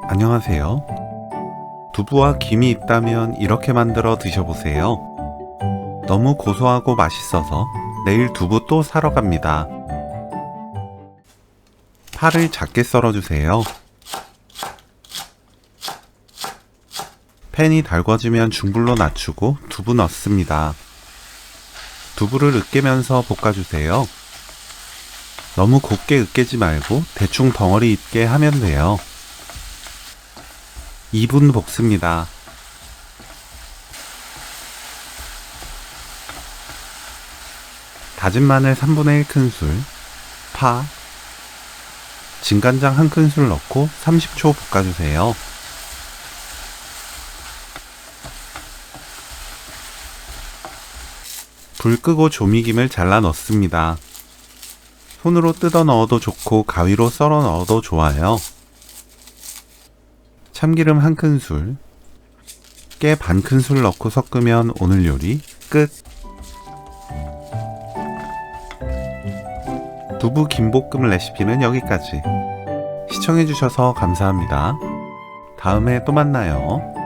안녕하세요. 두부와 김이 있다면 이렇게 만들어 드셔보세요. 너무 고소하고 맛있어서 내일 두부 또 사러 갑니다. 파를 작게 썰어주세요. 팬이 달궈지면 중불로 낮추고 두부 넣습니다. 두부를 으깨면서 볶아주세요. 너무 곱게 으깨지 말고 대충 덩어리 있게 하면 돼요. 2분 볶습니다. 다진 마늘 3분의 1큰술, 파, 진간장 1큰술 넣고 30초 볶아주세요. 불 끄고 조미김을 잘라 넣습니다. 손으로 뜯어 넣어도 좋고 가위로 썰어 넣어도 좋아요. 참기름 1큰술, 깨 반큰술 넣고 섞으면 오늘 요리 끝! 두부 김볶음 레시피는 여기까지. 시청해주셔서 감사합니다. 다음에 또 만나요.